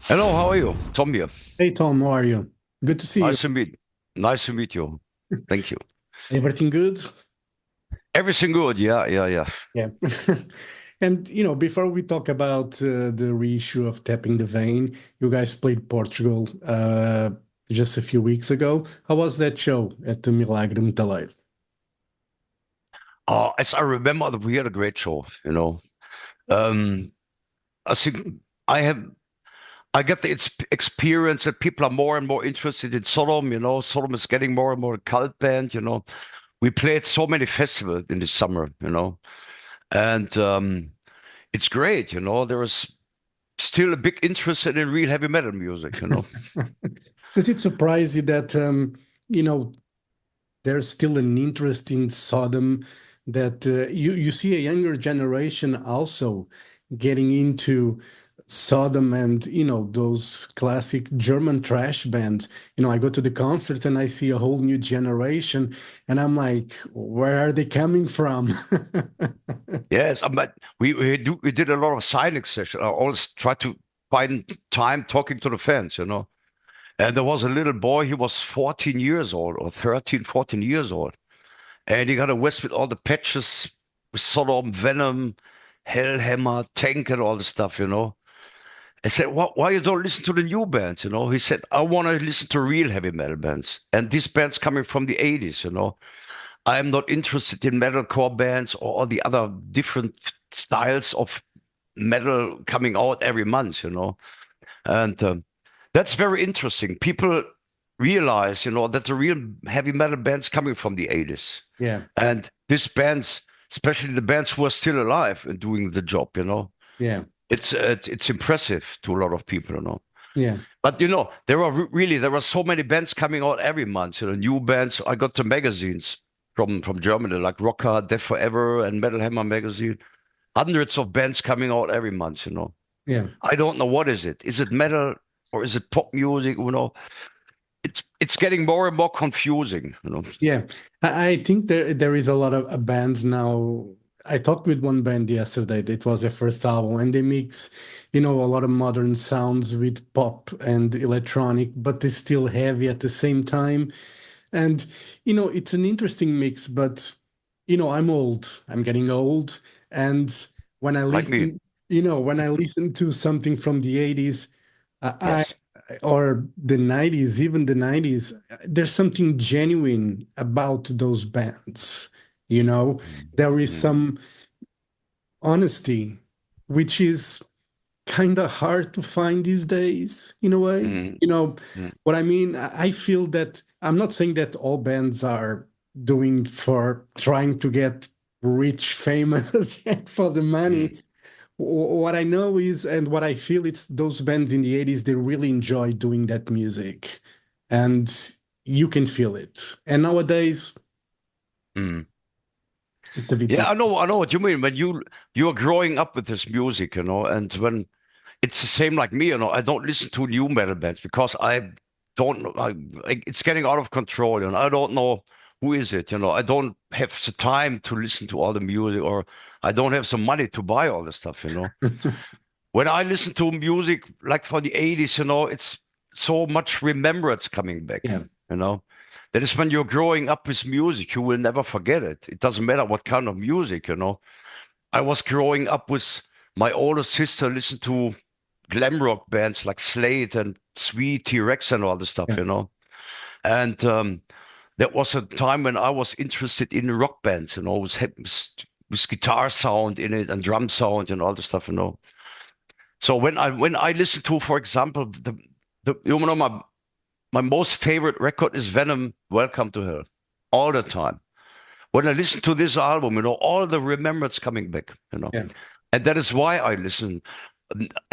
Hello, how are you? Tom here. Hey Tom, how are you? Good to see you. Nice to meet. Nice to meet you. Thank you. Everything good? Everything good? Yeah, yeah, yeah. Yeah. And before we talk about the reissue of Tapping the Vein, you guys played Portugal just a few weeks ago. How was that show at the Milagre Metaleiro? As I remember, that we had a great show. Um, I think I have, I get the experience that people are more and more interested in Sodom. Sodom is getting more and more a cult band. We played so many festivals in the summer. And it's great. There is still a big interest in real heavy metal music. Does it surprise you that you know there's still an interest in Sodom that you see a younger generation also getting into Sodom and those classic German trash bands. I go to the concerts and I see a whole new generation and I'm like, where are they coming from? Yes, but we did a lot of signing sessions. I always try to find time talking to the fans. And there was a little boy, he was 14 years old or 13, 14 years old. And he got a vest with all the patches, with Sodom, Venom, Hellhammer, Tank, and all the stuff. I said, why you don't listen to the new bands? He said, I want to listen to real heavy metal bands. And these bands coming from the 80s. I'm not interested in metalcore bands or all the other different styles of metal coming out every month. And that's very interesting. People realize that the real heavy metal bands coming from the 80s. Yeah, And these bands, especially the bands who are still alive and doing the job. yeah, It's impressive to a lot of people. yeah. But there are so many bands coming out every month. New bands. I got the magazines from Germany like Rocker, Death Forever, and Metal Hammer magazine. Hundreds of bands coming out every month. Yeah. I don't know what is it. Is it metal or is it pop music? It's getting more and more confusing. Yeah, I think there is a lot of bands now. I talked with one band yesterday. It was their first album, and they mix, a lot of modern sounds with pop and electronic, but it's still heavy at the same time. And it's an interesting mix. But I'm old. I'm getting old, and when I Like me. listen, when I listen to something from the '80s, I Yes. or the 90s, even the 90s, there's something genuine about those bands. You know, there is Mm, some honesty, which is kind of hard to find these days, in a way. mm, mm, What I mean? I feel that I'm not saying that all bands are doing for trying to get rich, famous, and for the mm. money. What I know is, and what I feel, it's those bands in the '80s, they really enjoy doing that music. And you can feel it. And nowadays, Mm. it's a bit Yeah, different. I know what you mean. When you're growing up with this music, and when it's the same like me. I don't listen to new metal bands because I don't know. It's getting out of control. I don't know who is it. I don't have the time to listen to all the music, or I don't have the money to buy all the stuff. When I listen to music like from the 80s, it's so much remembrance coming back. Yeah. You know, that is when you're growing up with music, you will never forget it. It doesn't matter what kind of music. I was growing up with my older sister, listened to glam rock bands like Slade and Sweet T-Rex and all the stuff, Yeah. you know. And that was a time when I was interested in rock bands, with guitar sound in it and drum sound and all the stuff. So when I listen to, for example, my most favorite record is Venom, Welcome to Hell, all the time. When I listen to this album, all the remembrance coming back. Yeah. And that is why I listen.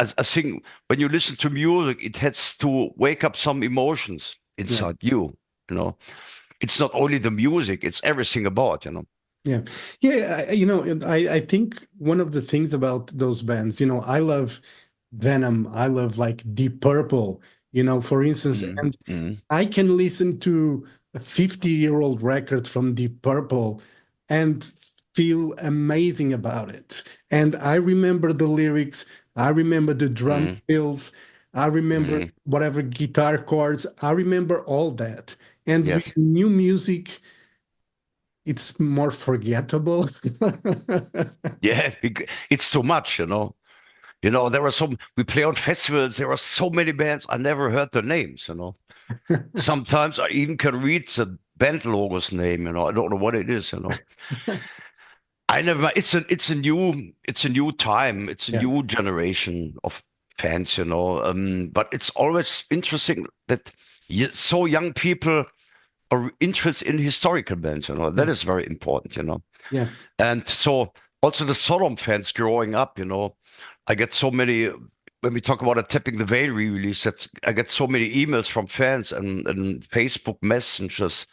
I think when you listen to music, it has to wake up some emotions Yeah. inside you. You know, it's not only the music; it's everything about. Yeah. Yeah. I think one of the things about those bands, I love Venom. I love like Deep Purple, for instance, Mm, and mm, I can listen to a 50-year-old record from Deep Purple and feel amazing about it. And I remember the lyrics, I remember the drum mm, fills. I remember Mhm. whatever guitar chords. I remember all that. And with Yes. new music, it's more forgettable. Yeah, it's too much, you know. There are some, we play on festivals, there are so many bands, I never heard the names, you know. Sometimes I even can read the band logo's name, I don't know what it is, you know. I never, it's a new time, it's a Yeah, new generation of fans, you know. But it's always interesting that so young people are interested in historical bands, you know. yeah, That is very important, you know. yeah, And so also the Sodom fans growing up, I get so many, when we talk about a Tapping the Veil re-release, I get so many emails from fans and Facebook messengers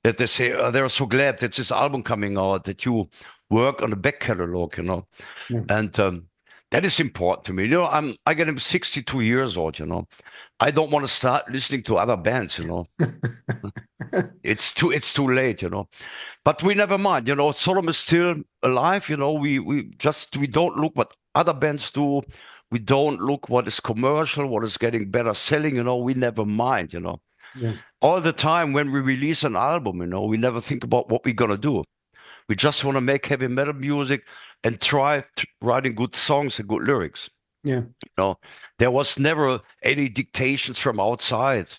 that they say they're so glad that this album coming out, that you work on the back catalog, you know. yeah. And that is important to me. I get 62 years old, you know. I don't want to start listening to other bands, you know. It's too late, you know. But we never mind, you know. Sodom is still alive, you know. We don't look what other bands do. We don't look what is commercial, what is getting better selling, you know. We never mind, you know. Yeah, All the time when we release an album, you know, we never think about what we're gonna do. We just want to make heavy metal music and try writing good songs and good lyrics. yeah, You know, there was never any dictations from outside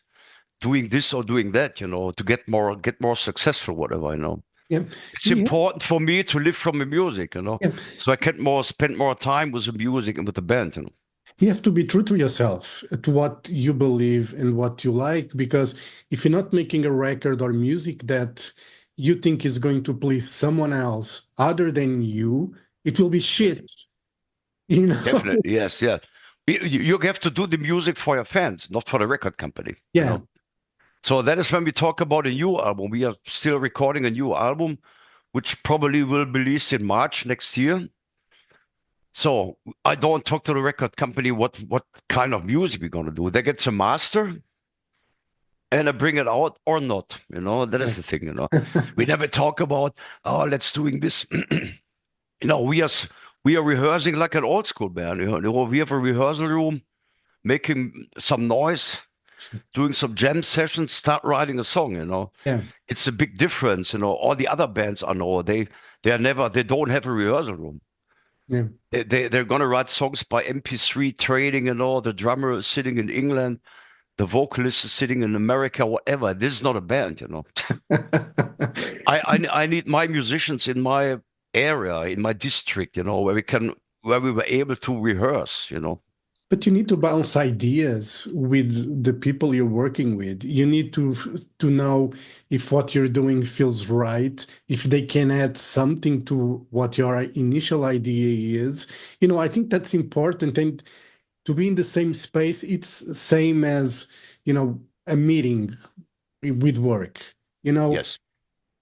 doing this or doing that, you know, to get more successful, whatever, you know. yeah. It's Yeah, important for me to live from the music, you know, yeah. so I can more spend more time with the music and with the band, you know. You have to be true to yourself, to what you believe and what you like, because if you're not making a record or music that you think is going to please someone else other than you, it will be Yes, shit, you know? definitely. Yes, yeah. You have to do the music for your fans, not for the record company, you Yeah, know. So that is when we talk about a new album. We are still recording a new album, which probably will be released in March next year. So I don't talk to the record company what kind of music we're gonna do. They get some master and I bring it out or not. You know, that yeah, is the thing, you know. We never talk about, oh, let's doing this. We are rehearsing like an old school band. We have a rehearsal room, making some noise, doing some jam sessions, start writing a song, you know. yeah, It's a big difference, you know. All the other bands I know, they don't have a rehearsal room. yeah. They're gonna write songs by MP3 trading and all. The drummer is sitting in England, the vocalist is sitting in America, whatever. This is not a band, you know. I need my musicians in my area, in my district, you know, where we were able to rehearse, you know. But you need to bounce ideas with the people you're working with. You need to know if what you're doing feels right, if they can add something to what your initial idea is. I think that's important. And to be in the same space, it's same as, a meeting with work. Yes.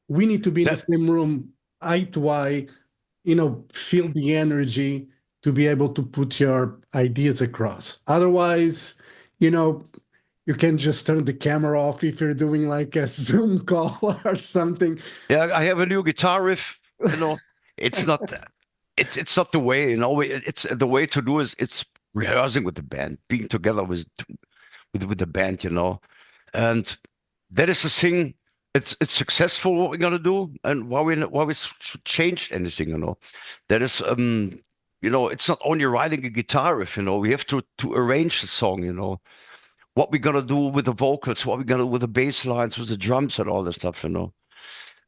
We need to be in the That same room, eye to eye, feel the energy to be able to put your ideas across. Otherwise, you know, you can just turn the camera off if you're doing like a Zoom call or something. Yeah, I have a new guitar riff, you know. It's not it's not the way, you know. It's the way to do is it's rehearsing with the band, being together with the band, you know. And that is the thing. It's successful what we're gonna do, and why we should change anything, you know. That is it's not only writing a guitar riff, you know. We have to arrange the song, you know. What we're gonna do with the vocals, what we're gonna do with the bass lines, with the drums and all that stuff, you know.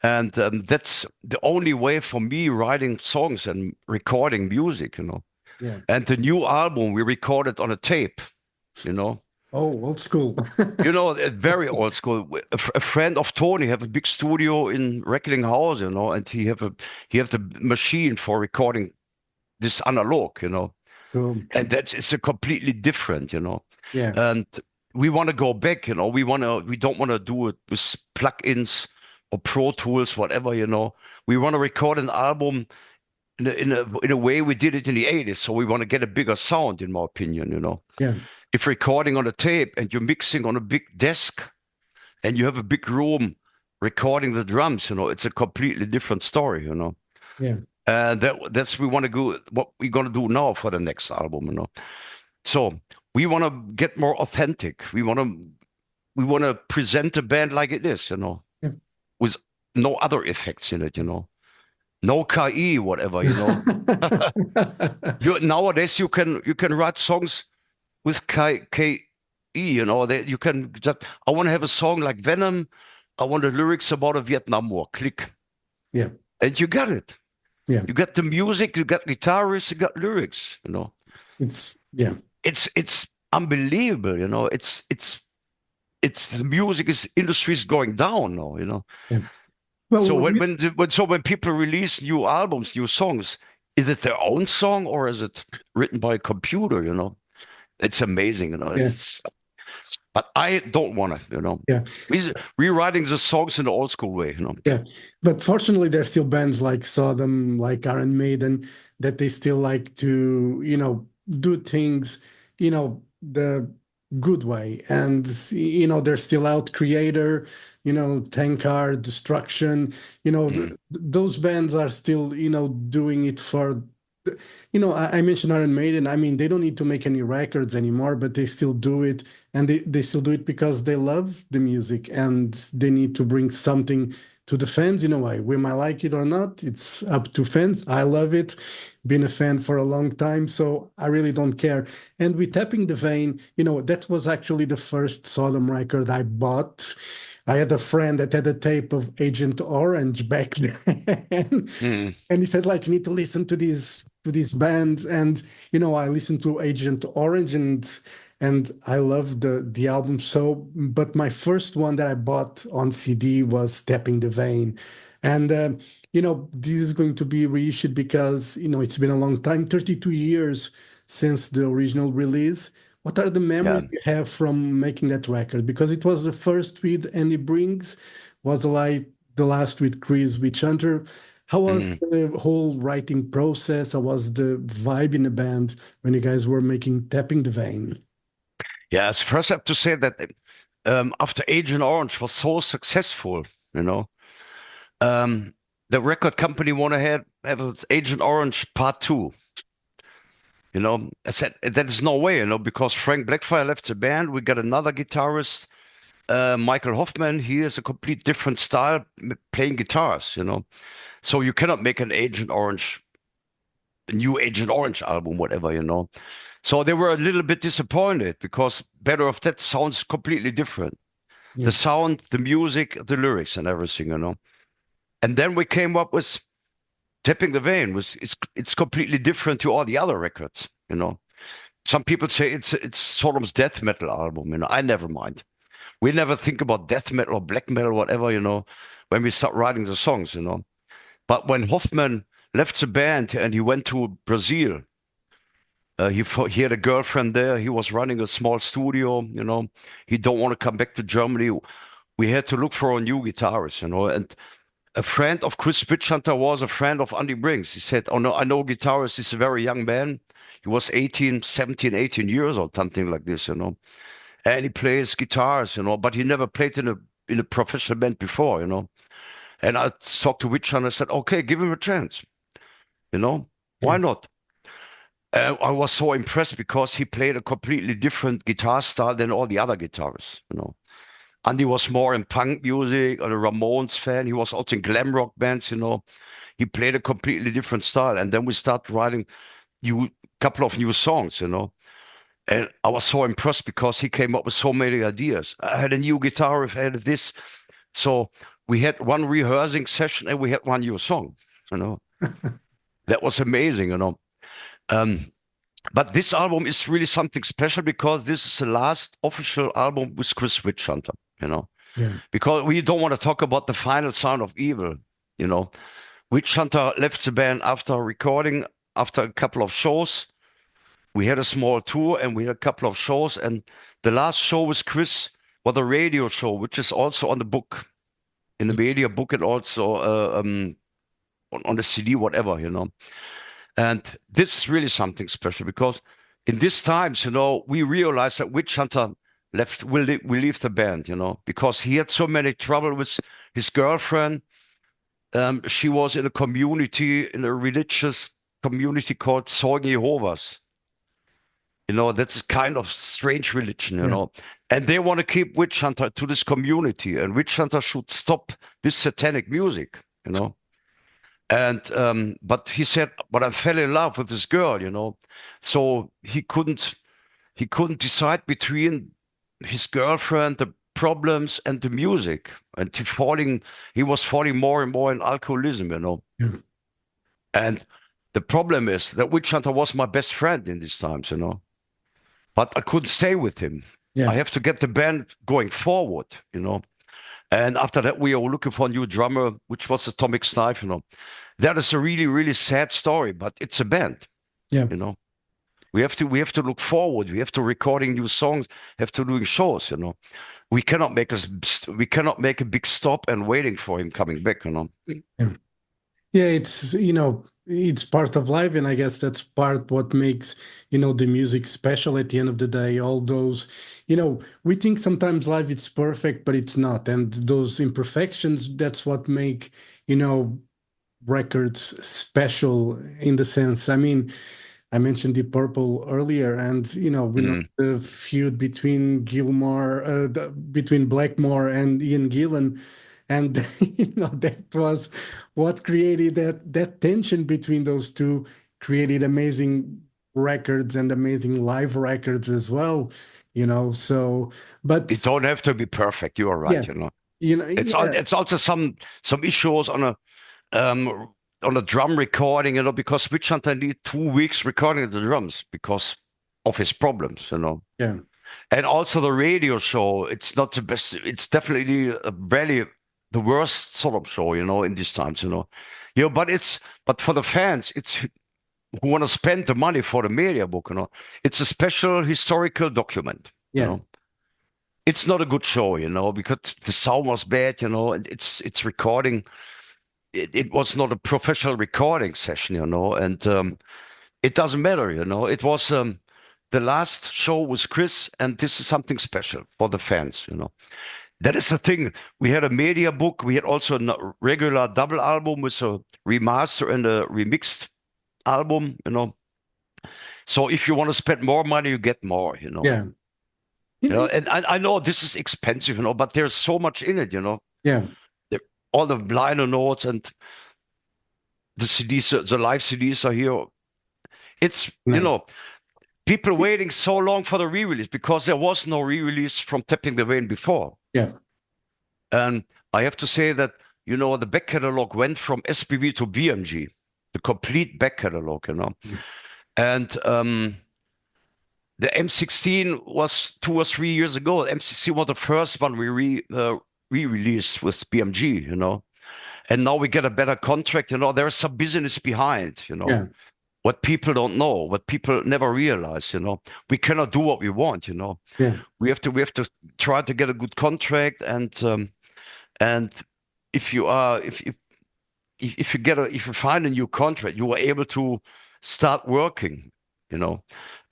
And that's the only way for me writing songs and recording music, you know. Yeah. And the new album we recorded on a tape, you know. Oh, old school. Very old school. A friend of Tony have a big studio in Recklinghausen, you know, and he have the machine for recording this analog, you know, Cool. and it's a completely different, you know, Yeah. and we want to go back, you know, we don't want to do it with plugins or Pro Tools, whatever, you know. We want to record an album in a way we did it in the 80s, so we want to get a bigger sound, in my opinion, you know. Yeah. If recording on a tape and you're mixing on a big desk and you have a big room recording the drums, you know, it's a completely different story, you know. Yeah. And that's we want to go what we're gonna do now for the next album, you know. So we want to get more authentic. We want to present the band like it is, Yeah. with no other effects in it, no KI, whatever, Nowadays you can write songs with KI, that you can just, I want to have a song like Venom. I want the lyrics about a Vietnam War. Click. Yeah. And you got it. Yeah. You got the music, you got guitarists, you got lyrics. Yeah. It's unbelievable, it's the music is industry is going down now. Yeah. Well, So when people release new albums, new songs, is it their own song or is it written by a computer? It's amazing. yeah. But I don't want to. Yeah. Rewriting the songs in the old school way. Yeah, but fortunately, there's still bands like Sodom, like Iron Maiden, that they still like to, do things, the good way. And, they're still out. Creator, Tankard, Destruction, those bands are still, doing it for, I mentioned Iron Maiden. I mean, they don't need to make any records anymore, but they still do it. And they still do it because they love the music and they need to bring something to the fans in a way. We might like it or not. It's up to fans. I love it. Been a fan for a long time, so I really don't care. And with Tapping the Vein, that was actually the first Sodom record I bought. I had a friend that had a tape of Agent Orange back then. Mm. And he said, like, you need to listen to these bands. And, I listened to Agent Orange and I loved the album. So, but my first one that I bought on CD was Tapping the Vein. And, this is going to be reissued because, it's been a long time, 32 years since the original release. What are the memories Yeah. you have from making that record? Because it was the first with Andy Briggs, was like the last with Chris Wachturm. How was Mm. the whole writing process? How was the vibe in the band when you guys were making Tapping the Vein? Yes, first I have to say that after Agent Orange was so successful, you know, um, the record company wanted to have its Agent Orange Part 2. I said, there's no way, because Frank Blackfire left the band. We got another guitarist, Michael Hoffman. He has a complete different style playing guitars. So you cannot make a new Agent Orange album, whatever. So they were a little bit disappointed because Better of That sounds completely different. Yeah. The sound, the music, the lyrics, and everything. And then we came up with Tapping the Vein. It's completely different to all the other records. Some people say it's Sodom's death metal album. I never mind. We never think about death metal or black metal, whatever. When we start writing the songs. But when Hoffman left the band and he went to Brazil, he had a girlfriend there. He was running a small studio. He don't want to come back to Germany. We had to look for a new guitarist. And a friend of Chris Witchhunter was a friend of Andy Briggs. He said, "Oh no, I know a guitarist. He's a very young man. He was 17, 18 years or something like this. And he plays guitars. But he never played in a professional band before. And I talked to Witchhunter. I said, okay, give him a chance. Why Yeah. not? I was so impressed because he played a completely different guitar style than all the other guitarists. Andy was more in punk music, or a Ramones fan. He was also in glam rock bands. He played a completely different style. And then we started writing new couple of new songs. And I was so impressed because he came up with so many ideas. I had a new guitar, I had this. So we had one rehearsing session and we had one new song. That was amazing. Um, but this album is really something special because this is the last official album with Chris Witchhunter. Yeah. Because we don't want to talk about the final sound of evil. You know, Witchhunter left the band after recording, after a couple of shows. We had a small tour and we had a couple of shows. And the last show with Chris was a radio show, which is also on the book, in the media book, and also on the CD, whatever. And this is really something special because in these times, we realized that Witchhunter will leave the band, because he had so many trouble with his girlfriend. She was in a religious community called Zeugen Jehovah's. You know, that's kind of strange religion, you know. And they want to keep Witch Hunter to this community, and Witch Hunter should stop this satanic music, you know. And but he said, but I fell in love with this girl, you know. So he couldn't decide between his girlfriend, the problems, and the music. And he was falling more and more in alcoholism, you know. Yeah. And the problem is that Witch Hunter was my best friend in these times, you know. But I couldn't stay with him. Yeah. I have to get the band going forward, you know. And after that, we were looking for a new drummer, which was Atomic Knife, you know. That is a really, really sad story, but it's a band, Yeah. you know. We have to look forward. We have to recording new songs, have to doing shows, you know. We cannot make a big stop and waiting for him coming back, you know. Yeah. Yeah, it's, it's part of life, and I guess that's part what makes, the music special at the end of the day. All those, we think sometimes life is perfect, but it's not. And those imperfections, that's what make, records special in the sense. I mean, I mentioned Deep Purple earlier, and we know Mm. the feud between between Blackmore and Ian Gillan, and that was what created that tension between those two, created amazing records and amazing live records as well. So, It but don't have to be perfect. You are yeah, right, you know. yeah, It's also some issues um on a drum recording, you know, because Witch Hunter need 2 weeks recording the drums because of his problems, you know. yeah, And also the radio show, it's not the best. It's definitely really the worst sort of show, you know, in these times, you know. But for the fans, it's who want to spend the money for the media book, you know. It's a special historical document, you yeah, know. It's not a good show, you know, because the sound was bad, you know, and it's recording. It was not a professional recording session, you know, and it doesn't matter, you know. It was the last show was Chris, and this is something special for the fans, you know. That is the thing. We had a media book. We had also a regular double album with a remaster and a remixed album, you know. So if you want to spend more money, you get more, you know. yeah. You You know, know, and I know this is expensive, you know, but there's so much in it, you know. yeah, The- All the liner notes and the CDs, the live CDs are here. It's, you nice. know, people waiting so long for the re-release because there was no re-release from Tapping the Vein before. Yeah, And I have to say that, you know, the back catalog went from SPV to BMG, the complete back catalog, you know. And the M16 was 2 or 3 years ago. M16 was the first one we re-released with BMG, you know. And now we get a better contract, you know. There's some business behind, you know. yeah, What people don't know, what people never realize, you know. We cannot do what we want, you know. yeah, We have to try to get a good contract, and if you are if you find a new contract, you are able to start working, you know.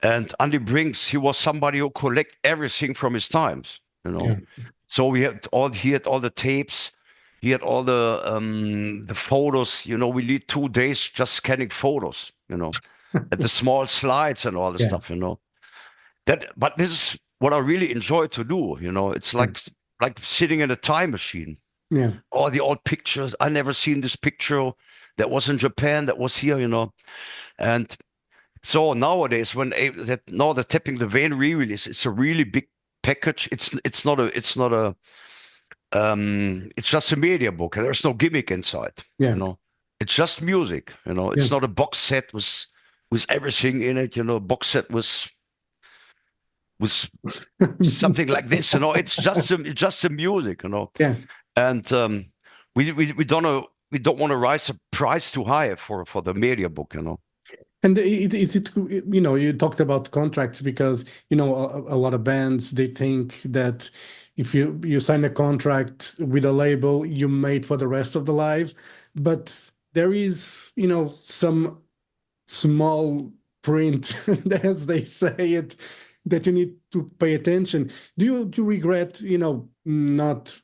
And Andy Brinks, he was somebody who collect everything from his times, you know. yeah, So he had all the tapes, he had all the photos, you know. We need 2 days just scanning photos, you know, and the small slides and all the yeah, stuff, you know. But this is what I really enjoy to do, you know. It's like sitting in a time machine. yeah, All the old pictures. I never seen this picture that was in Japan, that was here, you know. And so nowadays, now the Tapping the Vein re-release, it's a really big package. It's just a media book. There's no gimmick inside, you yeah, know. It's just music, you know. yeah. It's not a box set with everything in it, you know. Box set with something like this, you know. It's just the music, you know. Yeah. And we don't want to rise the price too high for the media book, you know. And you talked about contracts because, a lot of bands, they think that if you sign a contract with a label, you made for the rest of the life. But there is, some small print, as they say it, that you need to pay attention. Do you regret, not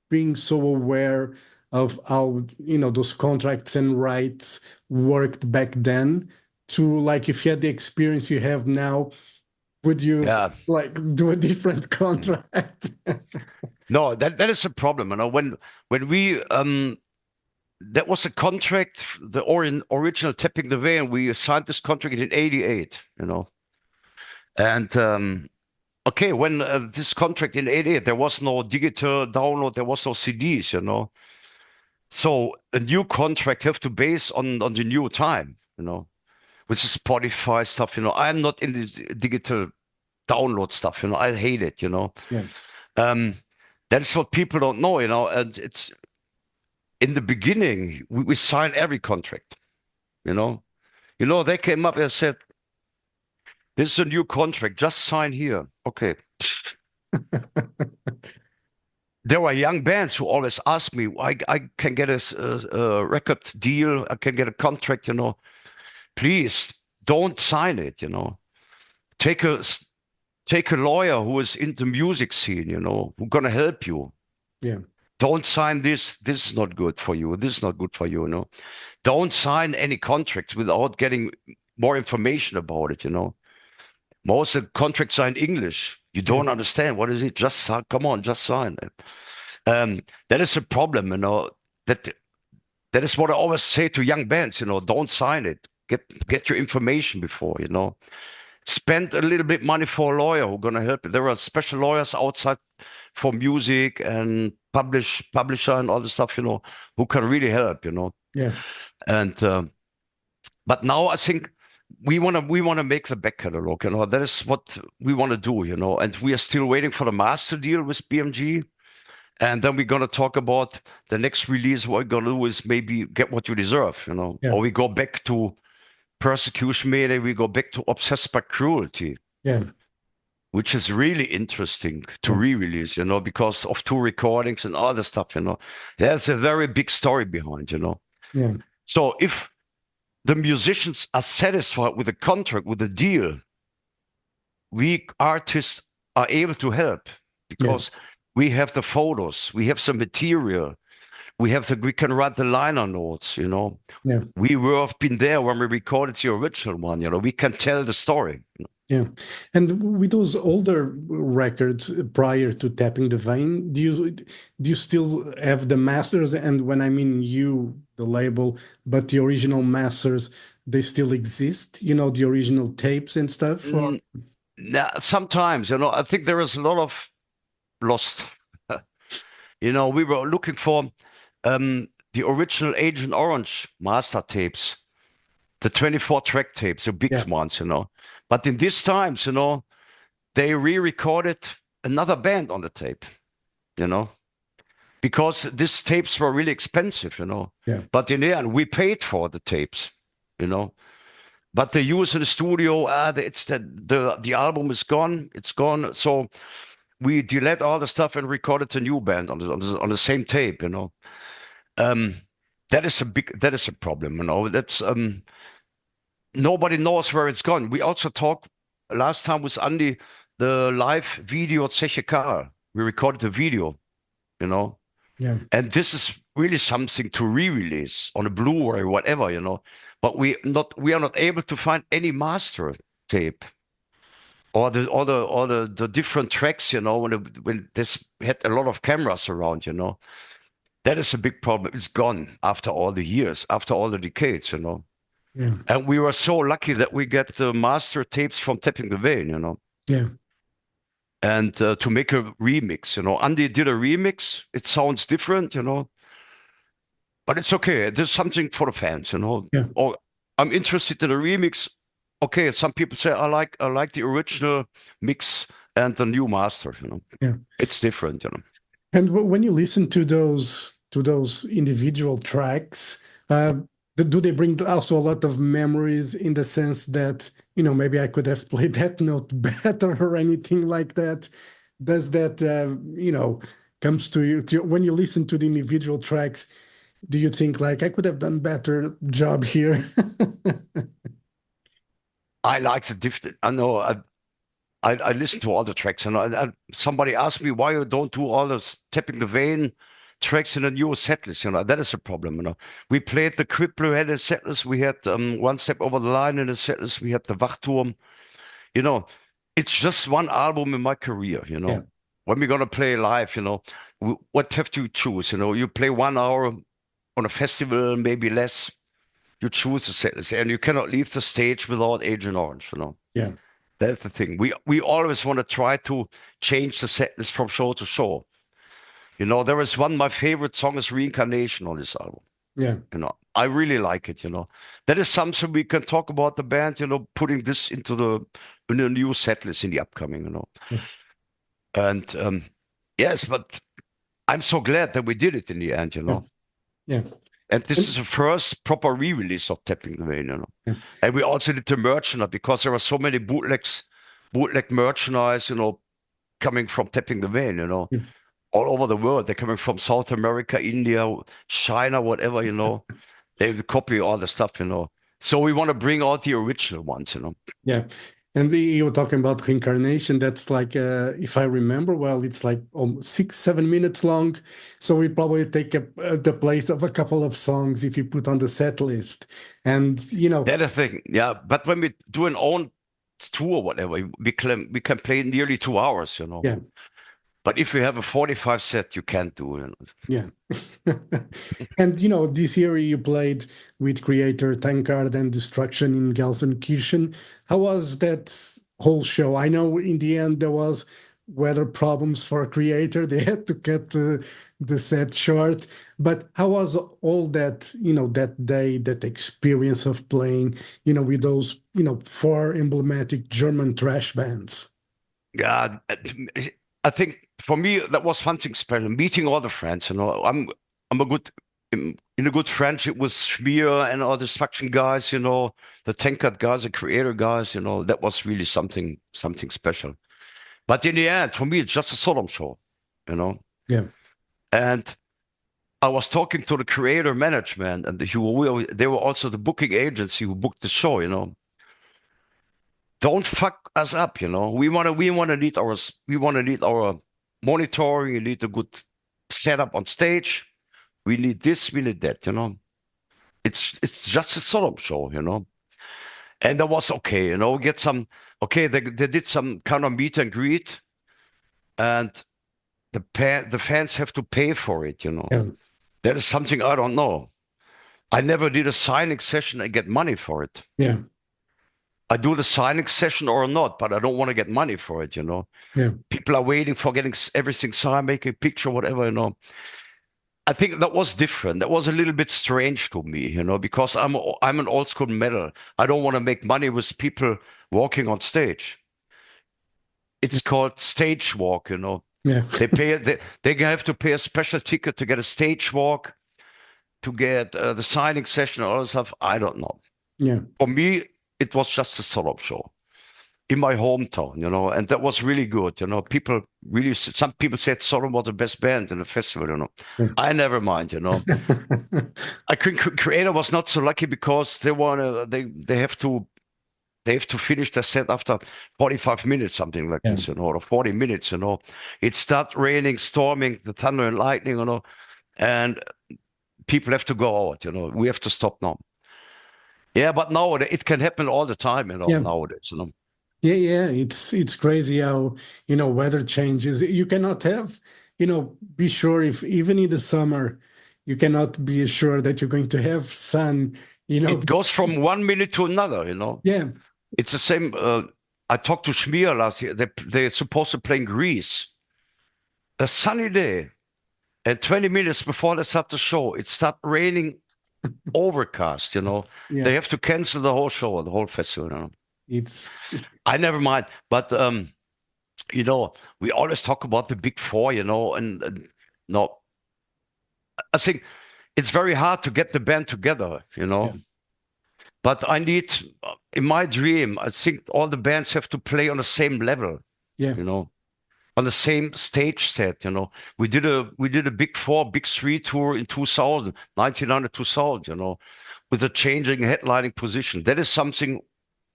being so aware of how, those contracts and rights worked back then, to, like, if you had the experience you have now, would you Yeah. like do a different contract? No, that is a problem. When we that was a contract, the original Tapping the Vein. We signed this contract in '88. And okay, when this contract in '88, there was no digital download, there was no CDs. So a new contract have to base on the new time. Which is Spotify stuff. I'm not in this digital download stuff. I hate it. Yeah. Um, that's what people don't know. And it's in the beginning, we signed every contract, you know. They came up and said, this is a new contract, just sign here. Okay. There were young bands who always ask me, I can get a record deal, I can get a contract. Please don't sign it. Take a take a lawyer who is in the music scene, who's gonna help you. Yeah. Don't sign this. This is not good for you. This is not good for you. Don't sign any contracts without getting more information about it. Most of the contracts are in English. You don't understand. What is it? Just sign. Come on, just sign it. That is a problem. That is what I always say to young bands. Don't sign it. Get your information before. Spend a little bit money for a lawyer who's gonna help you. There are special lawyers outside for music and publisher and all the stuff. Who can really help. Yeah. And but now I think we wanna make the back catalog. That is what we want to do. And we are still waiting for the master deal with BMG. And then we're gonna talk about the next release. What we're gonna do is maybe Get What You Deserve. Yeah. Or we go back to Persecution Mayday, we go back to Obsessed by Cruelty. Yeah. Which is really interesting to re-release, because of 2 recordings and other stuff. There's a very big story behind. Yeah. So if the musicians are satisfied with the contract, with the deal, we artists are able to help because we have the photos, we have some material, we can write the liner notes. Yeah. We have been there when we recorded the original one. We can tell the story. Yeah. And with those older records prior to Tapping the Vein, do you still have the masters? And when I mean you, the label, but the original masters, they still exist? The original tapes and stuff? Or? Sometimes, I think there is a lot of lost. We were looking for the original Agent Orange master tapes, the 24-track tapes, the big ones. But in these times, they re-recorded another band on the tape, because these tapes were really expensive. Yeah. But in the end, we paid for the tapes. But they use in the studio. It's the album is gone. It's gone. So we delete all the stuff and recorded a new band on the same tape. That is a problem. That's nobody knows where it's gone. We also talked last time with Andy, the live video at Zeche Karl. We recorded the video. Yeah. And this is really something to re-release on a Blu-ray, whatever. But we are not able to find any master tape or the different tracks. When this had a lot of cameras around. That is a big problem. It's gone after all the years, after all the decades. Yeah. And we were so lucky that we get the master tapes from Tapping the Vein. Yeah. And to make a remix. Andy did a remix. It sounds different. But it's okay. There's something for the fans, Yeah. Or I'm interested in a remix. Okay, some people say I like the original mix and the new master. Yeah. It's different. And when you listen to those individual tracks, do they bring also a lot of memories in the sense that maybe I could have played that note better or anything like that? Does that comes to you when you listen to the individual tracks? Do you think like I could have done better job here? I like the different. I know. I listen to all the tracks, and somebody asked me why you don't do all the Tapping the Vein tracks in a new setlist. That is a problem. We played the Crippler had a setlist. We had One Step Over the Line in a setlist. We had the Wachturm. it's just one album in my career, you Yeah, know. When we're gonna play live, you know, what have to choose? You know, you play 1 hour on a festival, maybe less. You choose a set list, and you cannot leave the stage without Agent Orange, you know. yeah, That's the thing. We always want to try to change the set list from show to show. You know, there is one, my favorite song is Reincarnation on this album. yeah, You know, I really like it, you know. That is something we can talk about the band, you know, putting this into in a new set list in the upcoming, you know. yeah, And yes, but I'm so glad that we did it in the end, you yeah, know. yeah. And this is And, the first proper re-release of Tapping the Vein, you know. yeah, And we also did the merchandise because there are so many bootleg merchandise, you know, coming from Tapping the Vein, you know, yeah. all over the world. They're coming from South America, India, China, whatever, you know. They copy all the stuff, you know. So we want to bring out the original ones, you know. Yeah. And you were talking about reincarnation. That's like, if I remember well, it's like 6, 7 minutes long. So we probably take the place of a couple of songs if you put on the set list. And, That's the thing, yeah. But when we do an own tour or whatever, we can play nearly 2 hours, you know. yeah, But if you have a 45 set, you can't do it. yeah. And, this year you played with Creator, Tankard, and Destruction in Gelsenkirchen. How was that whole show? I know in the end there was weather problems for Creator. They had to cut the set short. But how was all that, that day, that experience of playing, with those, four emblematic German thrash bands? Yeah, I think for me that was something special. Meeting all the friends, you know. I'm a good in a good friendship with Schmier and all the Destruction guys, you know, the Tankard guys, the Creator guys, you know. That was really something special. But in the end, for me, it's just a Sodom show, you know. Yeah, And I was talking to the Creator management, and they were also the booking agency who booked the show, you know. Don't fuck us up, you know. We want to need our monitoring. We need a good setup on stage. We need this. We need that, you know. It's just a Sodom show, you know. And that was okay, you know. Get some okay. They did some kind of meet and greet, and the fans have to pay for it, you know. yeah, That is something I don't know. I never did a signing session and get money for it. yeah, I do the signing session or not, but I don't want to get money for it, you know. yeah, People are waiting for getting everything signed, making a picture, whatever, you know. I think that was different. That was a little bit strange to me, you know, because I'm an old school metal. I don't want to make money with people walking on stage. It's called stage walk, you know. yeah, They have to pay a special ticket to get a stage walk, to get the signing session, all that stuff. I don't know. yeah, For me, it was just a solo show in my hometown, you know, and that was really good. You know, some people said Sodom was the best band in the festival, you know. yeah. I never mind, you know. I think Creator was not so lucky because they have to finish the set after 45 minutes, something like Yeah. this, you know, or 40 minutes, you know. It started raining, storming, the thunder and lightning, you know, and people have to go out, you know. We have to stop now. Yeah, but now it can happen all the time, you know, Yeah. nowadays, you know. Yeah, yeah, it's crazy how, weather changes. You cannot have, be sure if even in the summer, you cannot be sure that you're going to have sun, It goes from 1 minute to another, you know. Yeah, It's the same. I talked to Schmier last year. They're supposed to play in Greece. A sunny day, and 20 minutes before they start the show, it started raining, overcast, you know. yeah. They have to cancel the whole show, the whole festival, you know. It's I never mind. But you know, we always talk about the big four, you know, and no, I think it's very hard to get the band together, you know. yeah, But in my dream, I think all the bands have to play on the same level, yeah, you know, on the same stage set, you know. We did a big four, big three tour in 2000, 1900, 2000, you know, with a changing headlining position. That is something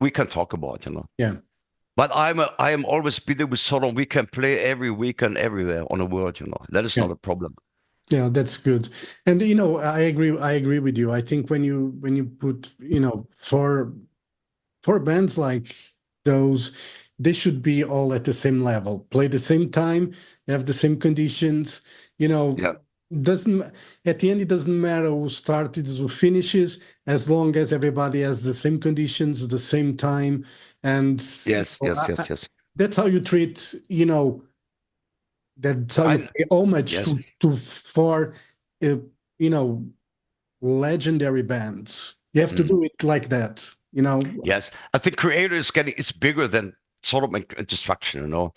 we can talk about, you know. yeah, But I am always busy with Sodom. We can play every weekend everywhere on the world, you know. That is yeah. not a problem. Yeah, that's good. And I agree with you. I think when you put, for bands like those, they should be all at the same level, play the same time, have the same conditions. You know, Yeah. doesn't at the end it doesn't matter who started, who finishes, as long as everybody has the same conditions, the same time, and Yes, yes, yes, yes. that's how you treat. You know, that's how you I pay homage yes. to for you know, legendary bands. You have to do it like that. You know. Yes, I think creator is getting it's bigger than Sodom and Destruction, you know.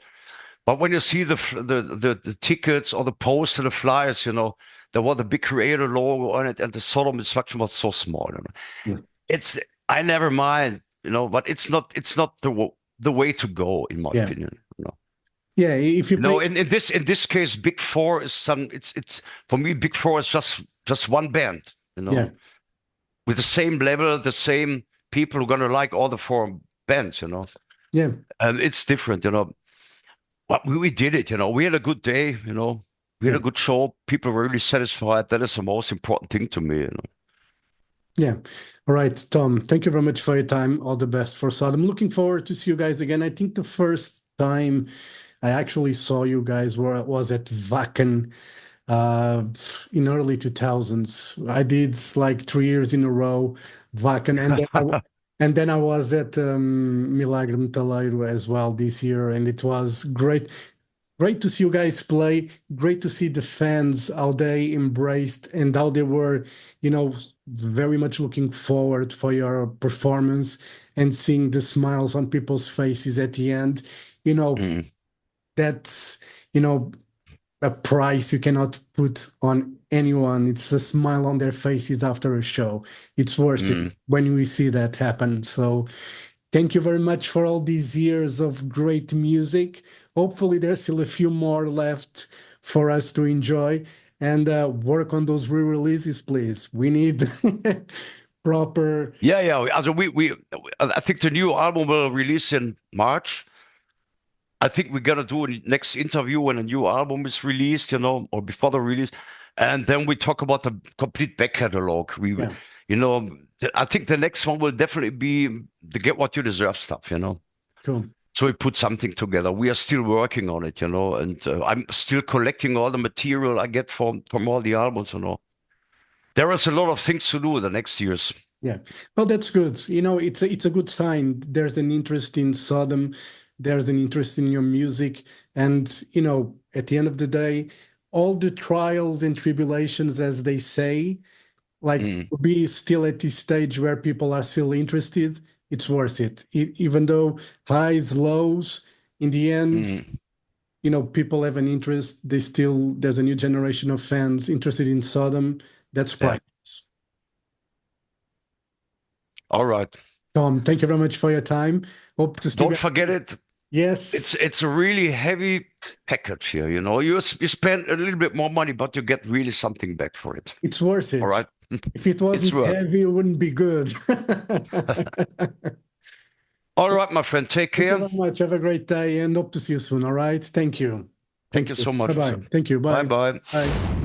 But when you see the tickets or the poster, the flyers, you know, there was the big creator logo on it, and the Sodom and Destruction was so small. You know? Yeah. It's I never mind, you know, but it's not the way to go, in my Yeah. opinion. You know, Yeah. If you no, play, in this case, Big Four is some. It's for me, Big Four is just one band, you know, yeah, with the same level, the same people who are gonna like all the four bands, you know. yeah, It's different, you know. But we did it, you know. We had a good day, you know. We had yeah, a good show. People were really satisfied. That is the most important thing to me, you know. yeah. All right, Tom. Thank you very much for your time. All the best for Sodom. Looking forward to see you guys again. I think the first time I actually saw you guys was at Wacken uh, in early 2000s. I did like 3 years in a row, Wacken, and then I was at Milagre Metaleiro as well this year, and it was great. Great to see you guys play. Great to see the fans, how they embraced and how they were, you know, very much looking forward for your performance and seeing the smiles on people's faces at the end. You know, Mm, that's, you know, a price you cannot put on anyone. It's a smile on their faces after a show. It's worth it mm. when we see that happen. So thank you very much for all these years of great music. Hopefully, there's still a few more left for us to enjoy and work on those re-releases, please. We need proper. Yeah, yeah. Also, I think the new album will release in March. I think we're gonna do a next interview when a new album is released, you know, or before the release, and then we talk about the complete back catalog. Yeah, You know, I think the next one will definitely be the Get What You Deserve stuff, you know. cool. So we put something together. We are still working on it, you know, and I'm still collecting all the material I get from all the albums, you know. There is a lot of things to do the next years. Yeah. Well, that's good. You know, it's a good sign. There's an interest in Sodom. There's an interest in your music. And, you know, at the end of the day, all the trials and tribulations, as they say, like Mm, to be still at this stage where people are still interested, it's worth it. Even though highs, lows, in the end, mm, you know, people have an interest. There's a new generation of fans interested in Sodom. That's yeah. priceless. All right. Tom, thank you very much for your time. Hope to see you Don't guys. forget it. Yes, It's a really heavy package here, you know. You spend a little bit more money, but you get really something back for it. it's worth All it. right. If it It's wasn't worth. heavy, it wouldn't be good. All right, my friend. Take Thank you care. very much. Have a great day and hope to see you soon. All right. Thank you. Thank Thank you you. so much. Bye-bye. Thank you. Bye Bye. bye. Bye.